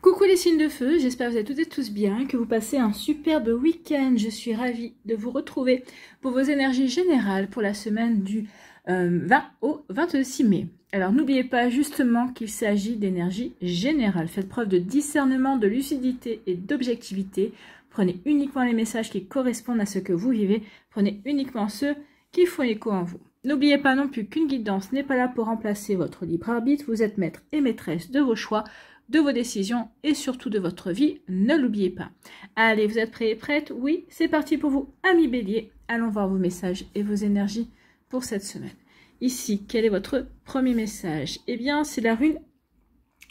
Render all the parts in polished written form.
Coucou les signes de feu, j'espère que vous allez toutes et tous bien, que vous passez un superbe week-end. Je suis ravie de vous retrouver pour vos énergies générales pour la semaine du 20 au 26 mai. Alors n'oubliez pas justement qu'il s'agit d'énergie générale. Faites preuve de discernement, de lucidité et d'objectivité. Prenez uniquement les messages qui correspondent à ce que vous vivez. Prenez uniquement ceux qui font écho en vous. N'oubliez pas non plus qu'une guidance n'est pas là pour remplacer votre libre arbitre. Vous êtes maître et maîtresse de vos choix, de vos décisions et surtout de votre vie, ne l'oubliez pas. Allez, vous êtes prêts et prêtes? Oui, c'est parti pour vous, amis bélier. Allons voir vos messages et vos énergies pour cette semaine. Ici, quel est votre premier message? Eh bien, c'est la rune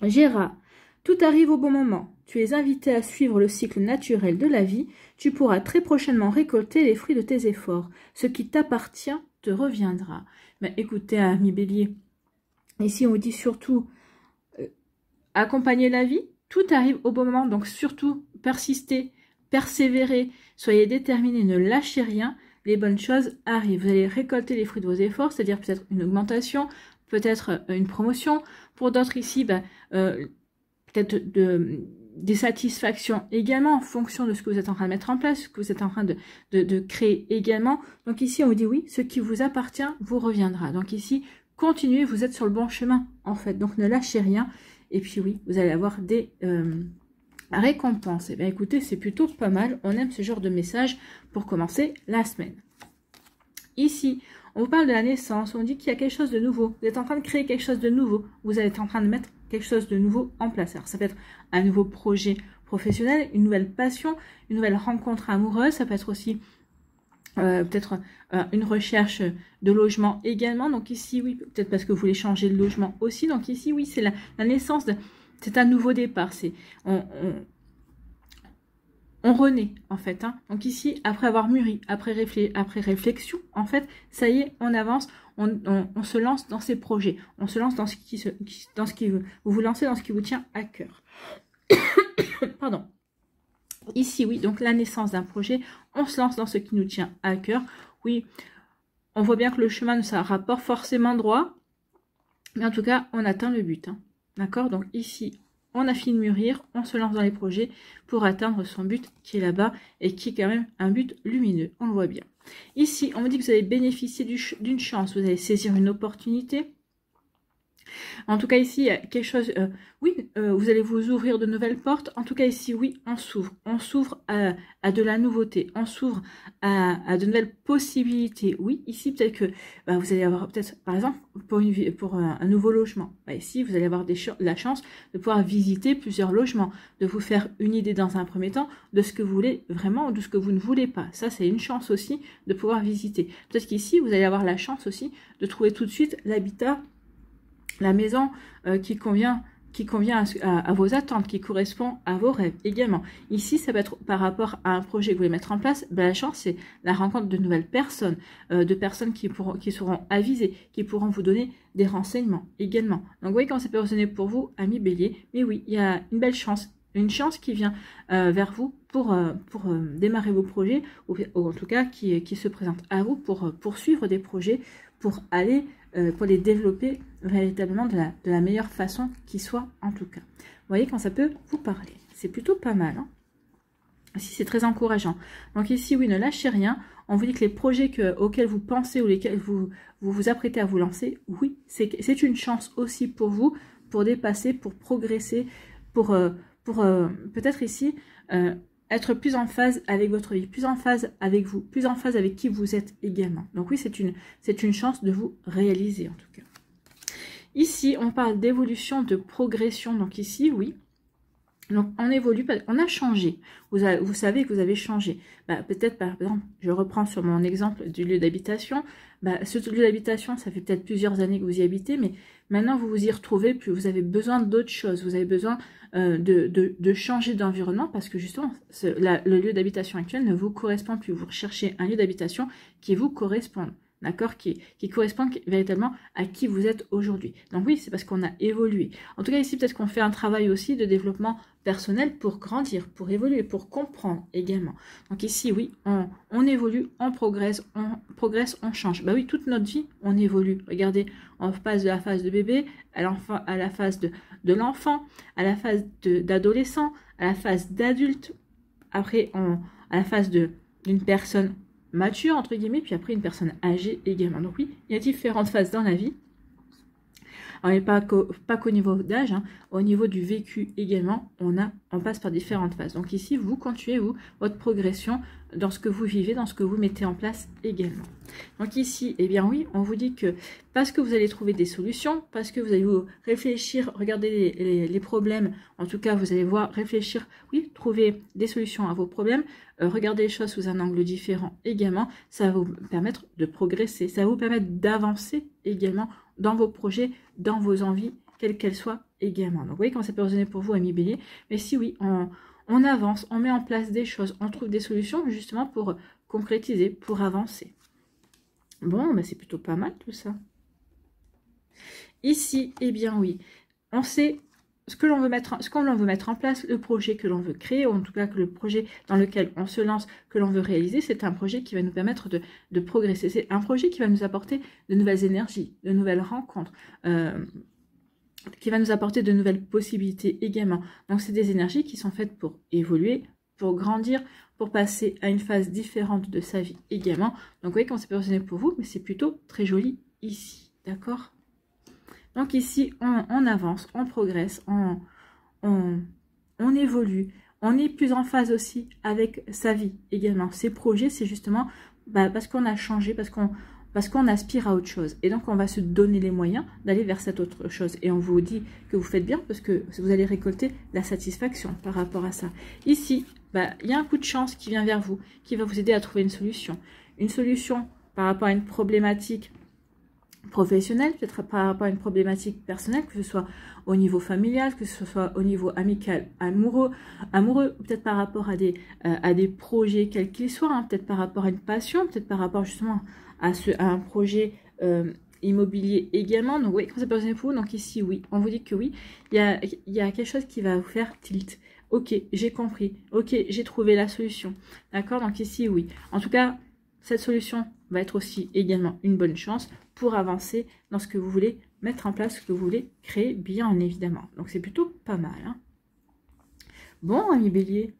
Gérard. Tout arrive au bon moment. Tu es invité à suivre le cycle naturel de la vie. Tu pourras très prochainement récolter les fruits de tes efforts. Ce qui t'appartient te reviendra. Mais écoutez, amis bélier, ici on vous dit surtout accompagnez la vie, tout arrive au bon moment, donc surtout persistez, persévérez, soyez déterminés, ne lâchez rien, les bonnes choses arrivent. Vous allez récolter les fruits de vos efforts, c'est-à-dire peut-être une augmentation, peut-être une promotion. Pour d'autres ici, peut-être des satisfactions également en fonction de ce que vous êtes en train de mettre en place, ce que vous êtes en train de créer également. Donc ici, on vous dit oui, ce qui vous appartient vous reviendra. Donc ici, continuez, vous êtes sur le bon chemin en fait, donc ne lâchez rien. Et puis oui, vous allez avoir des récompenses. Et bien écoutez, c'est plutôt pas mal. On aime ce genre de message pour commencer la semaine. Ici, on vous parle de la naissance. On dit qu'il y a quelque chose de nouveau. Vous êtes en train de créer quelque chose de nouveau. Vous êtes en train de mettre quelque chose de nouveau en place. Alors ça peut être un nouveau projet professionnel, une nouvelle passion, une nouvelle rencontre amoureuse. Ça peut être aussi peut-être une recherche de logement également. Donc ici, oui, peut-être parce que vous voulez changer de logement aussi. Donc ici, oui, c'est la naissance, c'est un nouveau départ. C'est on renaît, en fait. Hein. Donc ici, après avoir mûri, après réflexion, en fait, ça y est, on avance, on se lance dans ces projets. On se lance dans ce qui vous vous lancez dans ce qui vous tient à cœur. Pardon. Ici, oui, donc la naissance d'un projet, on se lance dans ce qui nous tient à cœur. Oui, on voit bien que le chemin ne sera pas forcément droit, mais en tout cas, on atteint le but. Hein. D'accord? Donc ici, on a fini de mûrir, on se lance dans les projets pour atteindre son but qui est là-bas et qui est quand même un but lumineux. On le voit bien. Ici, on me dit que vous allez bénéficier d'une chance, vous allez saisir une opportunité. En tout cas, ici, il y a quelque chose... vous allez vous ouvrir de nouvelles portes. En tout cas, ici, oui, on s'ouvre. On s'ouvre à de la nouveauté. On s'ouvre à de nouvelles possibilités. Oui, ici, peut-être que vous allez avoir, peut-être, par exemple, pour un nouveau logement. Ici, vous allez avoir la chance de pouvoir visiter plusieurs logements, de vous faire une idée dans un premier temps de ce que vous voulez vraiment ou de ce que vous ne voulez pas. Ça, c'est une chance aussi de pouvoir visiter. Peut-être qu'ici, vous allez avoir la chance aussi de trouver tout de suite l'habitat, la maison qui convient à vos attentes, qui correspond à vos rêves également. Ici, ça va être par rapport à un projet que vous voulez mettre en place. La chance, c'est la rencontre de nouvelles personnes, de personnes qui seront avisées, qui pourront vous donner des renseignements également. Donc, vous voyez comment c'est positionné pour vous, amis bélier. Mais oui, il y a une belle chance. Une chance qui vient vers vous pour démarrer vos projets, ou en tout cas qui se présente à vous pour poursuivre des projets, pour aller pour les développer véritablement de la meilleure façon qui soit en tout cas. Vous voyez quand ça peut vous parler. C'est plutôt pas mal. Hein. Ici, c'est très encourageant. Donc ici, oui, ne lâchez rien. On vous dit que les projets auxquels vous pensez ou lesquels vous vous apprêtez à vous lancer, oui, c'est une chance aussi pour vous, pour dépasser, pour progresser, pour peut-être ici être plus en phase avec votre vie, plus en phase avec vous, plus en phase avec qui vous êtes également. Donc oui, c'est une chance de vous réaliser en tout cas. Ici, on parle d'évolution, de progression. Donc ici, oui. Donc on évolue, on a changé. Vous savez que vous avez changé. Peut-être par exemple, je reprends sur mon exemple du lieu d'habitation. Ce lieu d'habitation, ça fait peut-être plusieurs années que vous y habitez, mais maintenant vous vous y retrouvez, puis vous avez besoin d'autres choses. Vous avez besoin de changer d'environnement parce que justement, le lieu d'habitation actuel ne vous correspond plus. Vous recherchez un lieu d'habitation qui vous corresponde. D'accord, qui correspond véritablement à qui vous êtes aujourd'hui. Donc oui, c'est parce qu'on a évolué. En tout cas, ici, peut-être qu'on fait un travail aussi de développement personnel pour grandir, pour évoluer, pour comprendre également. Donc ici, oui, on évolue, on progresse, on change. Oui, toute notre vie, on évolue. Regardez, on passe de la phase de bébé à la phase de l'enfant, à la phase d'adolescent, à la phase d'adulte, après à la phase d'une personne mature, entre guillemets, puis après une personne âgée également. Donc oui, il y a différentes phases dans la vie. Alors, pas qu'au niveau d'âge, hein, au niveau du vécu également, on passe par différentes phases. Donc ici, vous continuez, votre progression dans ce que vous vivez, dans ce que vous mettez en place également. Donc ici, eh bien oui, on vous dit que parce que vous allez trouver des solutions, parce que vous allez vous réfléchir, regarder les problèmes, en tout cas, vous allez voir, réfléchir, oui, trouver des solutions à vos problèmes, regarder les choses sous un angle différent également, ça va vous permettre de progresser, ça va vous permettre d'avancer également dans vos projets, dans vos envies, quelles qu'elles soient également. Donc vous voyez comment ça peut résonner pour vous, Amis Bélier. Mais si oui, on avance, on met en place des choses, on trouve des solutions justement pour concrétiser, pour avancer. Bon, ben c'est plutôt pas mal tout ça. Ici, eh bien oui, on sait ce qu'on veut mettre en place, le projet que l'on veut créer, ou en tout cas que le projet dans lequel on se lance, que l'on veut réaliser, c'est un projet qui va nous permettre de progresser. C'est un projet qui va nous apporter de nouvelles énergies, de nouvelles rencontres, qui va nous apporter de nouvelles possibilités également. Donc c'est des énergies qui sont faites pour évoluer, pour grandir, pour passer à une phase différente de sa vie également. Donc vous voyez comment c'est personnel pour vous, mais c'est plutôt très joli ici, d'accord? Donc ici, on avance, on progresse, on évolue, on est plus en phase aussi avec sa vie également. Ces projets, c'est justement parce qu'on a changé, parce qu'on aspire à autre chose. Et donc, on va se donner les moyens d'aller vers cette autre chose. Et on vous dit que vous faites bien parce que vous allez récolter la satisfaction par rapport à ça. Ici, il y a un coup de chance qui vient vers vous, qui va vous aider à trouver une solution. Une solution par rapport à une problématique professionnelle, peut-être par rapport à une problématique personnelle, que ce soit au niveau familial, que ce soit au niveau amical, amoureux, peut-être par rapport à des projets quels qu'ils soient, hein, peut-être par rapport à une passion, peut-être par rapport justement à un projet immobilier également. Donc oui, quand ça peut résonner pour vous, donc ici oui, on vous dit que oui, il y a quelque chose qui va vous faire tilt. Ok, j'ai compris, ok, j'ai trouvé la solution, d'accord, donc ici oui. En tout cas, cette solution va être aussi également une bonne chance pour avancer dans ce que vous voulez mettre en place, ce que vous voulez créer, bien évidemment. Donc c'est plutôt pas mal. Hein. Bon, Amis Bélier,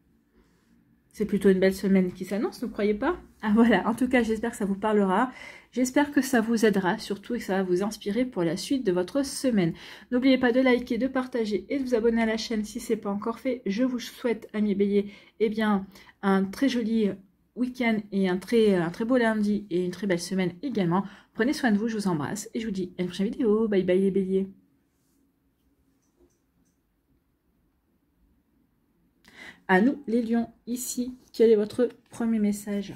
c'est plutôt une belle semaine qui s'annonce, ne croyez pas? Ah voilà, en tout cas, j'espère que ça vous parlera. J'espère que ça vous aidera, surtout, et que ça va vous inspirer pour la suite de votre semaine. N'oubliez pas de liker, de partager et de vous abonner à la chaîne si ce n'est pas encore fait. Je vous souhaite, Amis Bélier, eh bien, un très joli week-end et un très beau lundi et une très belle semaine également. Prenez soin de vous, je vous embrasse et je vous dis à une prochaine vidéo. Bye bye les béliers. À nous les lions, ici, quel est votre premier message?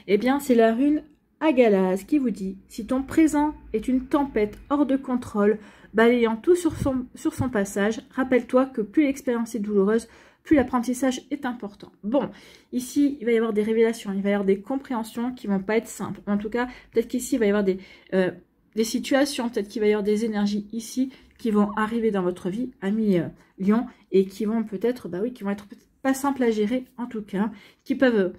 Eh bien, c'est la rune Agalaz qui vous dit: si ton présent est une tempête hors de contrôle, balayant tout sur son passage, rappelle-toi que plus l'expérience est douloureuse, plus l'apprentissage est important. Bon, ici, il va y avoir des révélations, il va y avoir des compréhensions qui vont pas être simples. En tout cas, peut-être qu'ici, il va y avoir des situations, peut-être qu'il va y avoir des énergies ici qui vont arriver dans votre vie, amis Lion, et qui vont peut-être, qui vont être pas simples à gérer, en tout cas, qui peuvent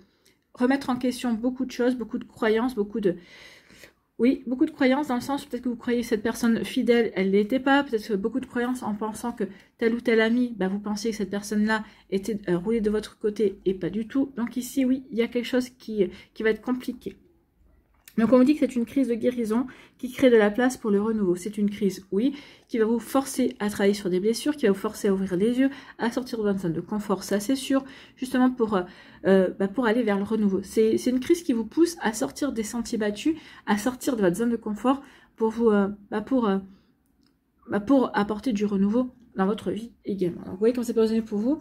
remettre en question beaucoup de choses, beaucoup de croyances, beaucoup de croyances dans le sens, peut-être que vous croyez que cette personne fidèle, elle ne l'était pas, peut-être beaucoup de croyances en pensant que tel ou tel ami, vous pensez que cette personne-là était roulée de votre côté et pas du tout. Donc ici, oui, il y a quelque chose qui va être compliqué. Donc on vous dit que c'est une crise de guérison qui crée de la place pour le renouveau. C'est une crise, oui, qui va vous forcer à travailler sur des blessures, qui va vous forcer à ouvrir les yeux, à sortir de votre zone de confort, ça c'est sûr, justement pour aller vers le renouveau. C'est une crise qui vous pousse à sortir des sentiers battus, à sortir de votre zone de confort pour vous, pour apporter du renouveau dans votre vie également. Donc vous voyez comment c'est posé pour vous.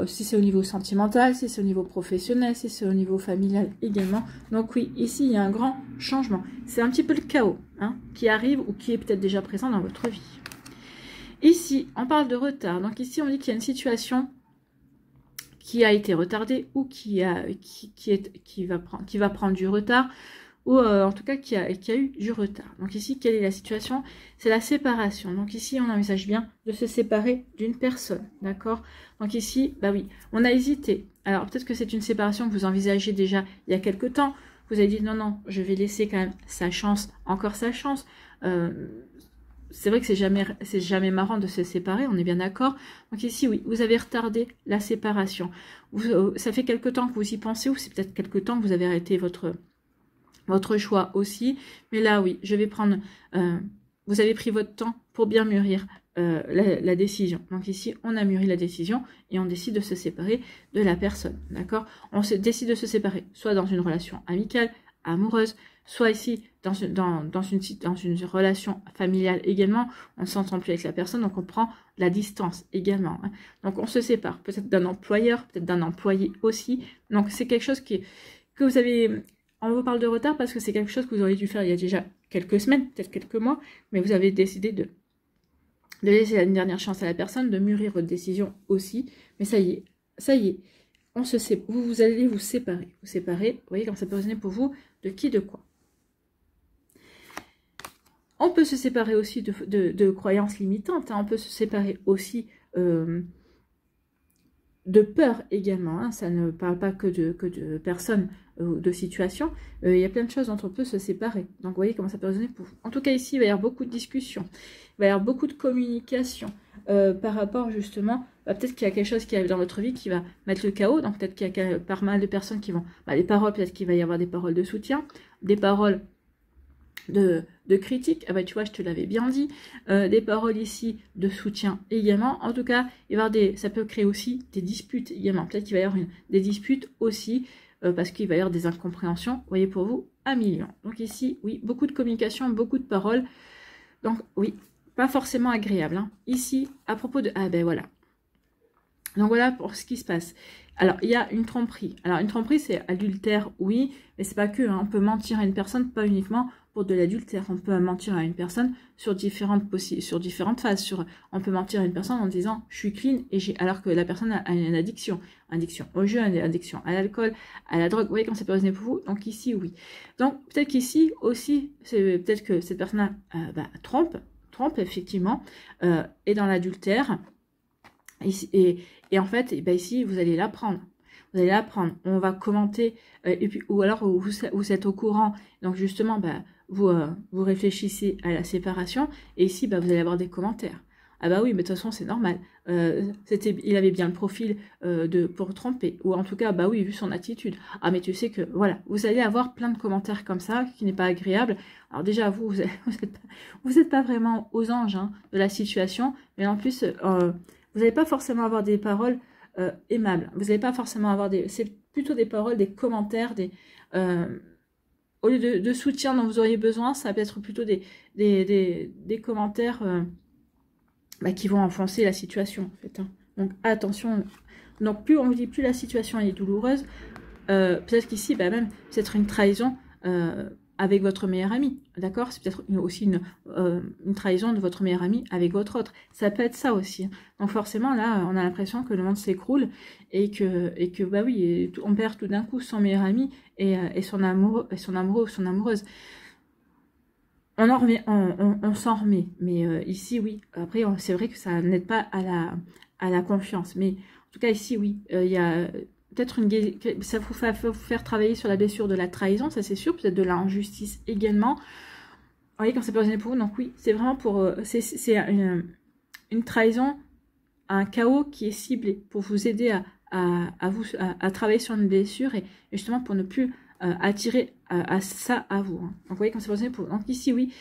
Si c'est au niveau sentimental, si c'est au niveau professionnel, si c'est au niveau familial également. Donc oui, ici, il y a un grand changement. C'est un petit peu le chaos qui arrive ou qui est peut-être déjà présent dans votre vie. Ici, on parle de retard. Donc ici, on dit qu'il y a une situation qui a été retardée ou qui va prendre du retard, ou en tout cas qui a eu du retard. Donc ici, quelle est la situation? C'est la séparation. Donc ici, on envisage bien de se séparer d'une personne, d'accord? Donc ici, oui, on a hésité. Alors peut-être que c'est une séparation que vous envisagez déjà il y a quelque temps. Vous avez dit non, je vais laisser quand même sa chance, encore sa chance. c'est vrai que c'est jamais marrant de se séparer, on est bien d'accord. Donc ici, oui, vous avez retardé la séparation. Ça fait quelque temps que vous y pensez, ou c'est peut-être quelque temps que vous avez arrêté votre choix aussi. Mais là, oui, je vais prendre... vous avez pris votre temps pour bien mûrir la décision. Donc ici, on a mûri la décision et on décide de se séparer de la personne. D'accord? On se décide de se séparer, soit dans une relation amicale, amoureuse, soit ici dans une relation familiale également. On ne s'entend plus avec la personne, donc on prend la distance également. Hein. Donc on se sépare, peut-être d'un employeur, peut-être d'un employé aussi. Donc c'est quelque chose que vous avez... On vous parle de retard parce que c'est quelque chose que vous auriez dû faire il y a déjà quelques semaines, peut-être quelques mois, mais vous avez décidé de laisser une dernière chance à la personne, de mûrir votre décision aussi. Mais ça y est, vous allez vous séparer. Vous séparer, vous voyez, comme ça peut résonner pour vous, de qui, de quoi. On peut se séparer aussi de croyances limitantes, hein. On peut se séparer aussi de peur également, hein. Ça ne parle pas que de personnes, de situations. Il y a plein de choses dont on peut se séparer. Donc, vous voyez comment ça peut résonner pour vous. En tout cas, ici, il va y avoir beaucoup de discussions. Il va y avoir beaucoup de communication par rapport, justement, peut-être qu'il y a quelque chose qui arrive dans votre vie qui va mettre le chaos. Donc, peut-être qu'il y a pas mal de personnes qui vont... les paroles, peut-être qu'il va y avoir des paroles de soutien, des paroles de critique, ah bah tu vois, je te l'avais bien dit, des paroles ici de soutien également. En tout cas, il va y avoir ça peut créer aussi des disputes également. Peut-être qu'il va y avoir des disputes aussi, parce qu'il va y avoir des incompréhensions. Vous voyez, pour vous, 1 million. Donc ici, oui, beaucoup de communication, beaucoup de paroles. Donc oui, pas forcément agréable. Hein. Ici, à propos de... Ah ben voilà. Donc voilà pour ce qui se passe. Alors, il y a une tromperie. Alors, une tromperie, c'est adultère, oui, mais c'est pas que. Hein. On peut mentir à une personne, pas uniquement pour de l'adultère. On peut mentir à une personne sur différentes phases. On peut mentir à une personne en disant « je suis clean » alors que la personne a une addiction. Addiction au jeu, addiction à l'alcool, à la drogue. Vous voyez comment ça peut résonner pour vous? Donc ici, oui. Donc, peut-être qu'ici aussi, c'est peut-être que cette personne trompe, effectivement, est dans l'adultère. Et en fait, ici, vous allez l'apprendre. Vous allez l'apprendre. On va commenter, et puis, ou alors vous êtes au courant. Donc justement, vous réfléchissez à la séparation. Et ici, vous allez avoir des commentaires. Ah bah oui, mais de toute façon, c'est normal. Il avait bien le profil pour tromper. Ou en tout cas, bah oui, vu son attitude. Ah mais tu sais que, voilà, vous allez avoir plein de commentaires comme ça, qui n'est pas agréable. Alors déjà, vous êtes pas vraiment aux anges hein, de la situation. Mais en plus... vous n'allez pas forcément avoir des paroles aimables. Vous n'allez pas forcément avoir c'est plutôt des paroles, des commentaires, au lieu de soutien dont vous auriez besoin, ça peut être plutôt des commentaires qui vont enfoncer la situation, en fait. Hein. Donc, attention. Donc, plus on vous dit, plus la situation est douloureuse, peut-être qu'ici, même, c'est être une trahison avec votre meilleur ami, d'accord? C'est peut-être aussi une trahison de votre meilleur ami avec votre autre. Ça peut être ça aussi. Donc forcément, là, on a l'impression que le monde s'écroule et que bah oui, on perd tout d'un coup son meilleur ami et son amoureux ou son amoureuse. On s'en remet. Mais ici, oui. Après, c'est vrai que ça n'aide pas à la confiance. Mais en tout cas, ici, oui, il y a... Peut-être ça vous faire travailler sur la blessure de la trahison, ça c'est sûr, peut-être de l'injustice également. Vous voyez, quand c'est pas pour vous, donc oui, c'est vraiment pour... c'est une trahison, un chaos qui est ciblé pour vous aider à travailler sur une blessure et justement pour ne plus attirer à ça à vous. Hein. Donc vous voyez, quand c'est pas pour vous. Donc ici, oui,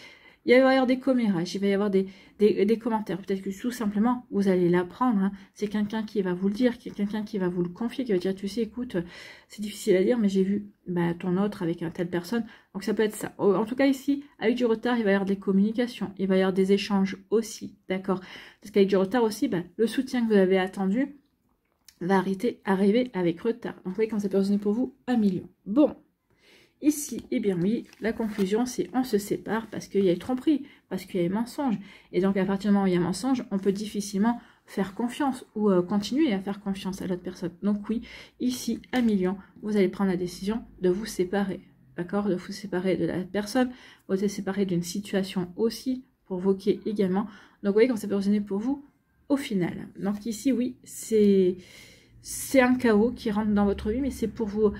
il va y avoir des commérages, il va y avoir des commentaires. Peut-être que tout simplement, vous allez l'apprendre. Hein. C'est quelqu'un qui va vous le dire, quelqu'un qui va vous le confier, qui va dire, tu sais, écoute, c'est difficile à dire, mais j'ai vu ton autre avec une telle personne. Donc ça peut être ça. En tout cas, ici, avec du retard, il va y avoir des communications, il va y avoir des échanges aussi, d'accord? Parce qu'avec du retard aussi, le soutien que vous avez attendu va arriver avec retard. Donc vous voyez, quand ça peut résonner pour vous, 1 million. Bon. Ici, eh bien oui, la conclusion, c'est on se sépare parce qu'il y a eu tromperie, parce qu'il y a eu mensonge. Et donc, à partir du moment où il y a mensonge, on peut difficilement faire confiance ou continuer à faire confiance à l'autre personne. Donc oui, ici, 1 million, vous allez prendre la décision de vous séparer. D'accord? De vous séparer de la personne, vous allez séparer d'une situation aussi, provoquée également. Donc, vous voyez, quand ça peut résonner pour vous, au final. Donc ici, oui, c'est un chaos qui rentre dans votre vie, mais c'est pour vous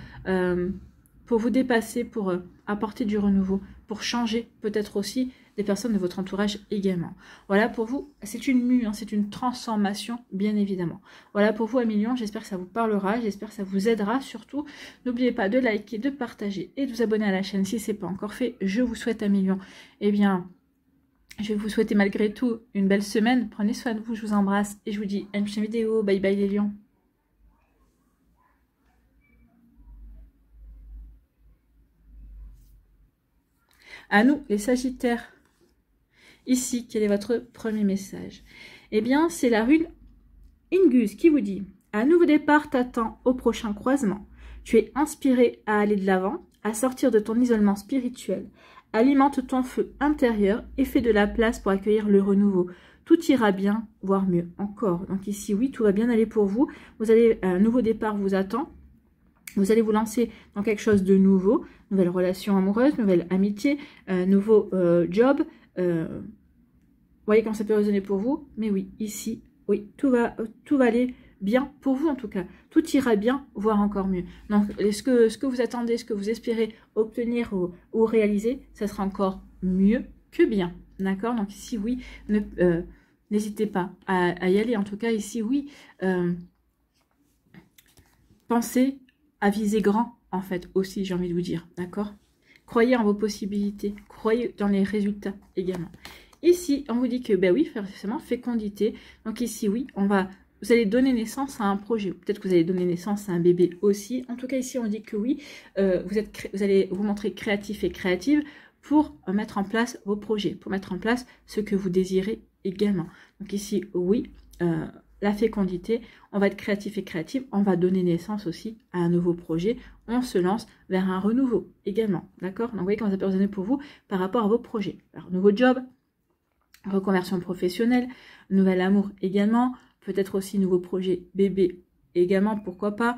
dépasser, pour apporter du renouveau, pour changer peut-être aussi des personnes de votre entourage également. Voilà pour vous, c'est une mue, hein, c'est une transformation, bien évidemment. Voilà pour vous, Amélion, j'espère que ça vous parlera, j'espère que ça vous aidera. Surtout, n'oubliez pas de liker, de partager et de vous abonner à la chaîne si ce n'est pas encore fait. Je vous souhaite, Amélion, eh bien, je vais vous souhaiter malgré tout une belle semaine. Prenez soin de vous, je vous embrasse et je vous dis à une prochaine vidéo. Bye bye les lions. À nous, les Sagittaires. Ici, quel est votre premier message? Eh bien, c'est la rune Ingus qui vous dit: un nouveau départ t'attend au prochain croisement. Tu es inspiré à aller de l'avant, à sortir de ton isolement spirituel. Alimente ton feu intérieur et fais de la place pour accueillir le renouveau. Tout ira bien, voire mieux encore. Donc ici, oui, tout va bien aller pour vous. Vous allez, un nouveau départ vous attend. Vous allez vous lancer dans quelque chose de nouveau, nouvelle relation amoureuse, nouvelle amitié, nouveau job. Voyez comment ça peut résonner pour vous. Mais oui, ici, oui, tout va aller bien pour vous en tout cas. Tout ira bien, voire encore mieux. Donc, ce que vous attendez, ce que vous espérez obtenir ou réaliser, ça sera encore mieux que bien. D'accord? Donc ici, oui, n'hésitez pas à y aller. En tout cas, ici, oui, pensez à viser grand, en fait, aussi, j'ai envie de vous dire, d'accord? Croyez en vos possibilités, croyez dans les résultats également. Ici, on vous dit que, ben oui, forcément, fécondité. Donc ici, oui, vous allez donner naissance à un projet. Peut-être que vous allez donner naissance à un bébé aussi. En tout cas, ici, on dit que oui, vous allez vous montrer créatif et créative pour mettre en place vos projets, pour mettre en place ce que vous désirez également. Donc ici, oui, la fécondité, on va être créatif et créative, on va donner naissance aussi à un nouveau projet, on se lance vers un renouveau également, d'accord? Donc vous voyez comment ça peut résonner pour vous par rapport à vos projets. Alors, nouveau job, reconversion professionnelle, nouvel amour également, peut-être aussi nouveau projet bébé également, pourquoi pas,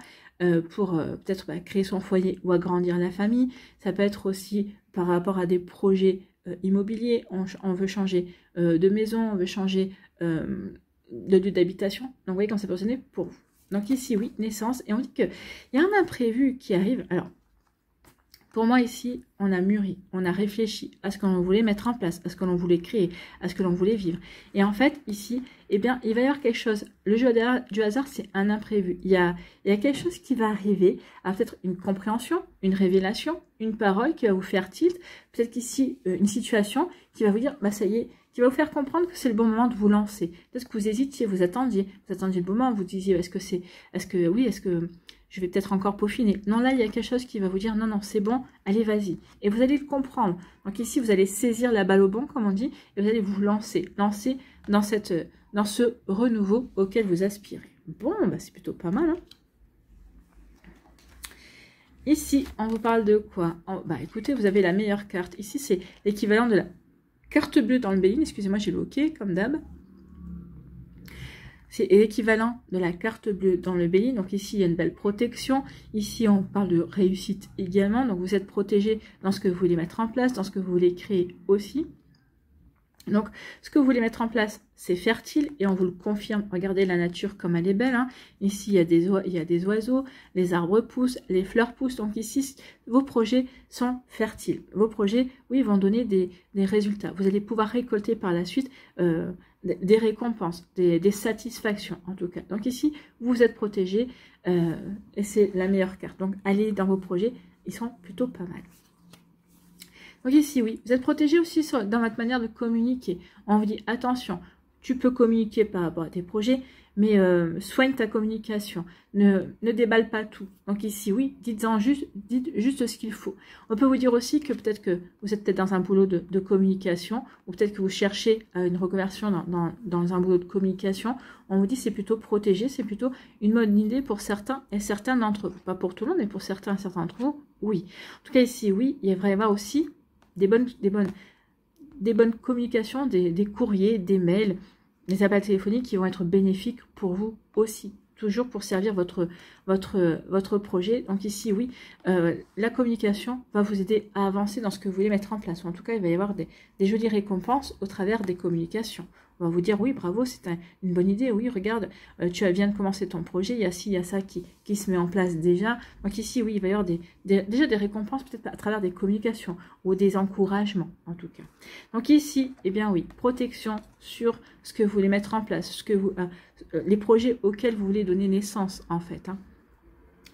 pour peut-être créer son foyer ou agrandir la famille. Ça peut être aussi par rapport à des projets immobiliers, on veut changer de maison, on veut changer de lieu d'habitation. Donc vous voyez comment ça peut résonner pour vous. Donc ici, oui, naissance. Et on dit qu'il y a un imprévu qui arrive. Alors, pour moi ici, on a mûri, on a réfléchi à ce que l'on voulait mettre en place, à ce que l'on voulait créer, à ce que l'on voulait vivre. Et en fait, ici, eh bien, il va y avoir quelque chose. Le jeu du hasard, c'est un imprévu. Il y a quelque chose qui va arriver, peut-être une compréhension, une révélation, une parole qui va vous faire tilt. Peut-être qu'ici, une situation qui va vous dire, bah ça y est, qui va vous faire comprendre que c'est le bon moment de vous lancer. Peut-être que vous hésitiez, vous attendiez le moment, vous disiez, est-ce que je vais peut-être encore peaufiner. Non, là, il y a quelque chose qui va vous dire, non, non, c'est bon, allez, vas-y. Et vous allez le comprendre. Donc ici, vous allez saisir la balle au bon, comme on dit, et vous allez vous lancer dans ce renouveau auquel vous aspirez. Bon, bah, c'est plutôt pas mal, hein. Ici, on vous parle de quoi? Bah, écoutez, vous avez la meilleure carte. Ici, c'est l'équivalent de la carte bleue dans le Béline. Excusez-moi, j'ai le OK, comme d'hab. C'est l'équivalent de la carte bleue dans le Béline. Donc ici, il y a une belle protection. Ici, on parle de réussite également. Donc vous êtes protégé dans ce que vous voulez mettre en place, dans ce que vous voulez créer aussi. Donc, ce que vous voulez mettre en place, c'est fertile et on vous le confirme. Regardez la nature comme elle est belle, hein. Ici, il y a des oiseaux, les arbres poussent, les fleurs poussent. Donc ici, vos projets sont fertiles. Vos projets, oui, vont donner des résultats. Vous allez pouvoir récolter par la suite des récompenses, des satisfactions en tout cas. Donc ici, vous êtes protégé et c'est la meilleure carte. Donc, allez dans vos projets, ils sont plutôt pas mal. Donc ici, oui, vous êtes protégé aussi dans votre manière de communiquer. On vous dit, attention, tu peux communiquer par rapport à tes projets, mais soigne ta communication. Ne déballe pas tout. Donc ici, oui, dites juste ce qu'il faut. On peut vous dire aussi que peut-être que vous êtes peut-être dans un boulot de communication, ou peut-être que vous cherchez une reconversion dans un boulot de communication. On vous dit c'est plutôt protégé, c'est plutôt une bonne idée pour certains et certains d'entre vous. Pas pour tout le monde, mais pour certains et certains d'entre vous, oui. En tout cas, ici, oui, il va y avoir aussi des bonnes communications, des courriers, des mails, des appels téléphoniques qui vont être bénéfiques pour vous aussi. Toujours pour servir votre projet. Donc ici, oui, la communication va vous aider à avancer dans ce que vous voulez mettre en place. En tout cas, il va y avoir des jolies récompenses au travers des communications. On va vous dire, oui, bravo, c'est une bonne idée. Oui, regarde, tu viens de commencer ton projet. Il y a ci, il y a ça qui se met en place déjà. Donc ici, oui, il va y avoir déjà des récompenses, peut-être à travers des communications ou des encouragements, en tout cas. Donc ici, eh bien oui, protection sur ce que vous voulez mettre en place, les projets auxquels vous voulez donner naissance, en fait. Hein.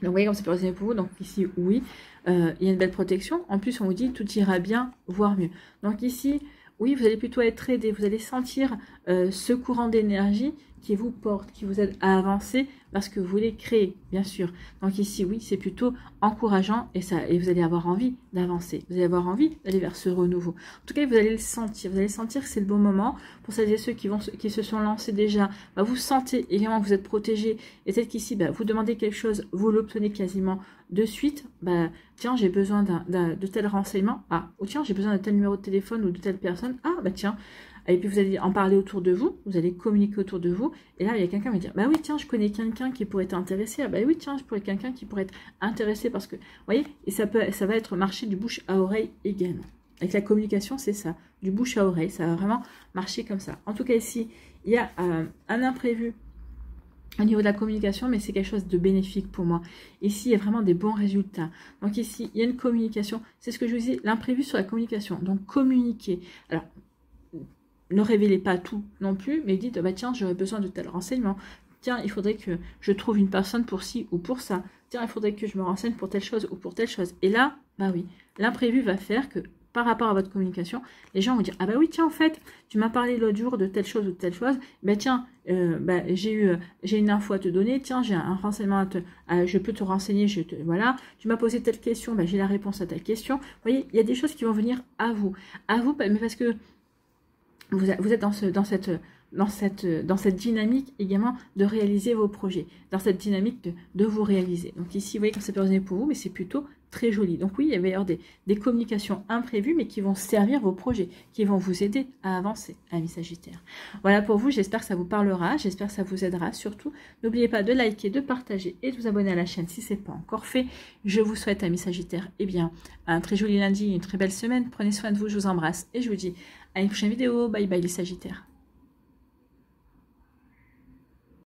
Donc, vous voyez comme c'est possible pour vous. Donc, ici, oui, il y a une belle protection. En plus, on vous dit tout ira bien, voire mieux. Donc, ici, oui, vous allez plutôt être aidé. Vous allez sentir ce courant d'énergie qui vous porte, qui vous aide à avancer parce que vous voulez créer, bien sûr. Donc, ici, oui, c'est plutôt encourageant et vous allez avoir envie d'avancer. Vous allez avoir envie d'aller vers ce renouveau. En tout cas, vous allez le sentir. Vous allez sentir que c'est le bon moment. Pour celles et ceux qui se sont lancés déjà, bah, vous sentez également que vous êtes protégé. Et peut-être qu'ici, bah, vous demandez quelque chose, vous l'obtenez quasiment de suite. Bah, tiens, j'ai besoin de tel renseignement. Ah, ou tiens, j'ai besoin de tel numéro de téléphone ou de telle personne. Ah, bah tiens. Et puis vous allez en parler autour de vous, vous allez communiquer autour de vous. Et là, il y a quelqu'un qui va dire, bah oui, tiens, je connais quelqu'un qui pourrait t'intéresser. Ah bah oui, tiens, je pourrais quelqu'un qui pourrait être intéressé parce que, vous voyez, et ça va être marché du bouche à oreille également. Avec la communication, c'est ça, du bouche à oreille, ça va vraiment marcher comme ça. En tout cas, ici, il y a un imprévu au niveau de la communication, mais c'est quelque chose de bénéfique pour moi. Ici, il y a vraiment des bons résultats. Donc ici, il y a une communication. C'est ce que je vous disais, l'imprévu sur la communication. Donc, communiquer. Alors, ne révélez pas tout non plus, mais dites, bah tiens, j'aurais besoin de tel renseignement. Tiens, il faudrait que je trouve une personne pour ci ou pour ça. Tiens, il faudrait que je me renseigne pour telle chose ou pour telle chose. Et là, bah oui, l'imprévu va faire que par rapport à votre communication, les gens vont dire, ah bah oui, tiens, en fait, tu m'as parlé l'autre jour de telle chose ou de telle chose. Bah tiens, j'ai une info à te donner. Tiens, j'ai un renseignement je peux te renseigner. Voilà, tu m'as posé telle question, bah, j'ai la réponse à telle question. Vous voyez, il y a des choses qui vont venir à vous, mais parce que vous êtes dans cette dynamique également de réaliser vos projets, dans cette dynamique de vous réaliser. Donc ici, vous voyez comme ça peut résonner pour vous, mais c'est plutôt très joli. Donc oui, il va y avoir des communications imprévues, mais qui vont servir vos projets, qui vont vous aider à avancer, amis Sagittaires. Voilà pour vous, j'espère que ça vous parlera, j'espère que ça vous aidera. Surtout, n'oubliez pas de liker, de partager et de vous abonner à la chaîne si ce n'est pas encore fait. Je vous souhaite, amis Sagittaires, eh bien, un très joli lundi, une très belle semaine. Prenez soin de vous, je vous embrasse et je vous dis à une prochaine vidéo. Bye bye les Sagittaires.